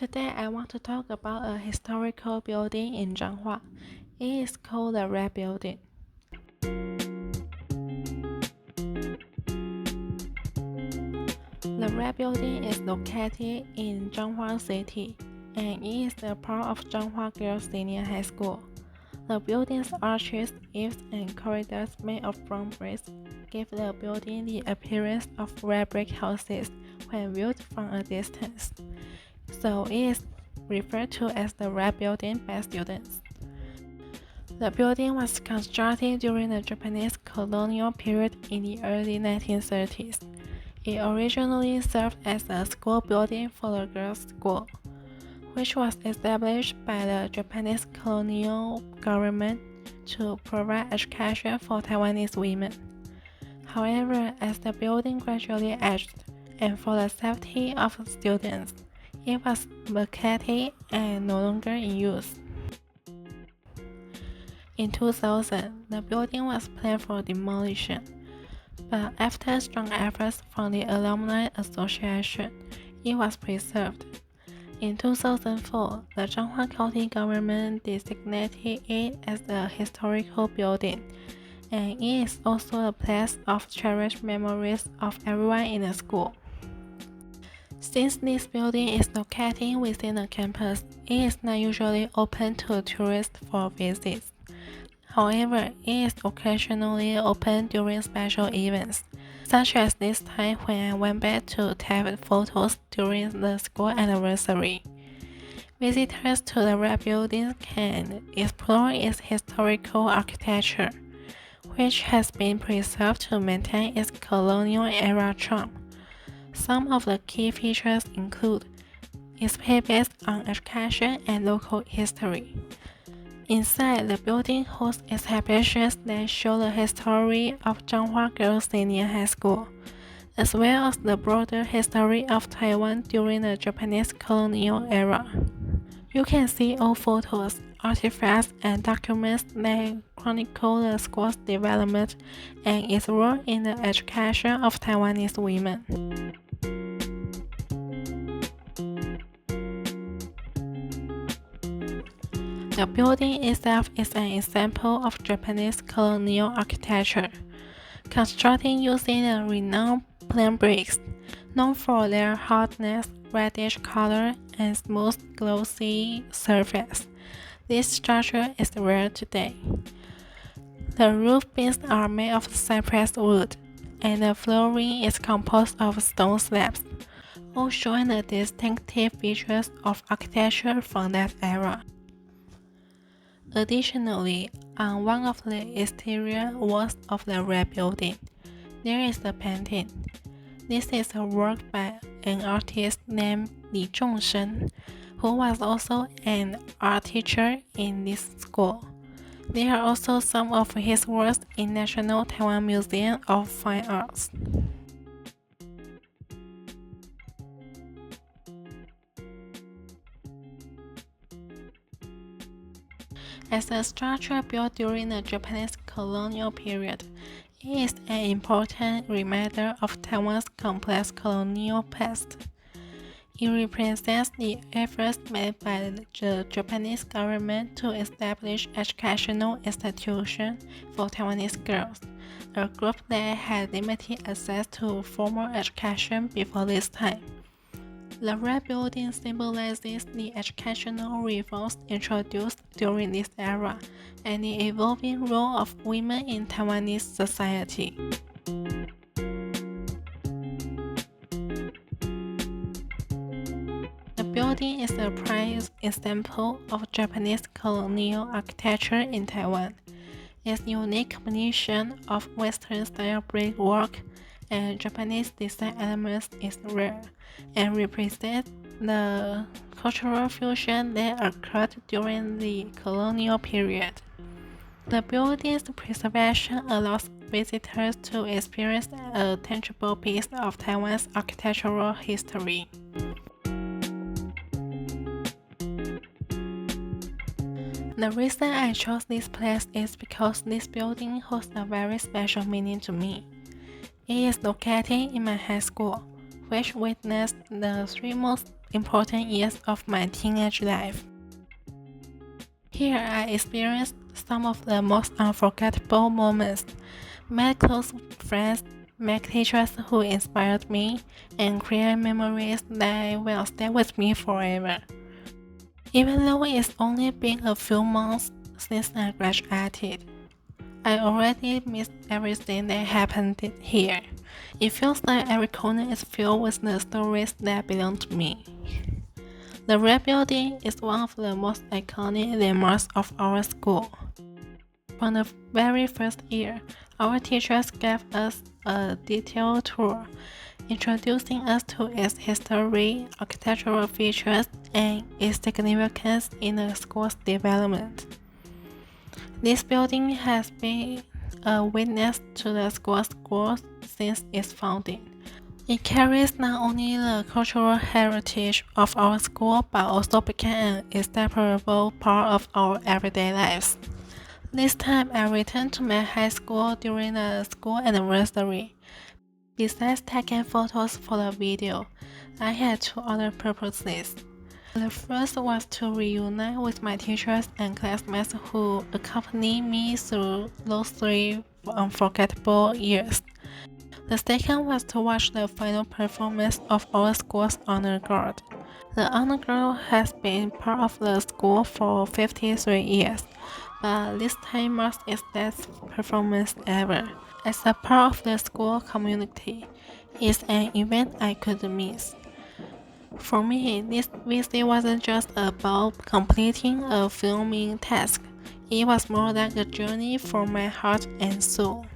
Today I want to talk about a historical building in Zhanghua. It is called the Red Building. The Red Building is located in Zhanghua City, and it is the part of Zhanghua Girls Senior High School. The building's arches, eaves, and corridors made of brown bricks give the building the appearance of red brick houses when viewed from a distance. So it is referred to as the Red Building by students. The building was constructed during the Japanese colonial period in the early 1930s. It originally served as a school building for the girls' school, which was established by the Japanese colonial government to provide education for Taiwanese women. However, as the building gradually aged, and for the safety of students, it was vacated and no longer in use. In 2000, the building was planned for demolition, but after strong efforts from the Alumni Association, it was preserved. In 2004, the Zhanghua County government designated it as a historical building, and it is also a place of cherished memories of everyone in the school. Since this building is located within the campus, it is not usually open to tourists for visits. However, it is occasionally open during special events, such as this time when I went back to take photos during the school anniversary. Visitors to the Red Building can explore its historical architecture, which has been preserved to maintain its colonial-era charm. Some of the key features include its based on education and local history. Inside, the building hosts exhibitions that show the history of Zhanghua Girls Senior High School, as well as the broader history of Taiwan during the Japanese colonial era. You can see old photos, artifacts, and documents that chronicle the school's development and its role in the education of Taiwanese women. The building itself is an example of Japanese colonial architecture, constructed using the renowned plain bricks, known for their hardness, reddish color, and smooth, glossy surface. This structure is rare today. The roof beams are made of cypress wood, and the flooring is composed of stone slabs, all showing the distinctive features of architecture from that era. Additionally, on one of the exterior walls of the Red Building, there is a painting. This is a work by an artist named Li Zhongshen, who was also an art teacher in this school. There are also some of his works in National Taiwan Museum of Fine Arts. As a structure built during the Japanese colonial period, it is an important reminder of Taiwan's complex colonial past. It represents the efforts made by the Japanese government to establish educational institutions for Taiwanese girls, a group that had limited access to formal education before this time. The Red Building symbolizes the educational reforms introduced during this era and the evolving role of women in Taiwanese society. The building is a prime example of Japanese colonial architecture in Taiwan. Its unique combination of Western-style brickwork and Japanese design elements is rare and represents the cultural fusion that occurred during the colonial period. The building's preservation allows visitors to experience a tangible piece of Taiwan's architectural history. The reason I chose this place is because this building holds a very special meaning to me. It is located in my high school, which witnessed the three most important years of my teenage life. Here I experienced some of the most unforgettable moments, met close friends, met teachers who inspired me, and create memories that will stay with me forever. Even though it's only been a few months since I graduated, I already missed everything that happened here. It feels like every corner is filled with the stories that belong to me. The Red Building is one of the most iconic landmarks of our school. From the very first year, our teachers gave us a detailed tour, introducing us to its history, architectural features, and its significance in the school's development. This building has been a witness to the school's growth since its founding. It carries not only the cultural heritage of our school but also became an inseparable part of our everyday lives. This time I returned to my high school during the school anniversary. Besides taking photos for the video, I had two other purposes. The first was to reunite with my teachers and classmates who accompanied me through those 3 unforgettable years. The second was to watch the final performance of our school's honor guard. The honor guard has been part of the school for 53 years, but this time marks its best performance ever. As a part of the school community, it's an event I couldn't miss. For me, this visit wasn't just about completing a filming task. It was more like a journey for my heart and soul.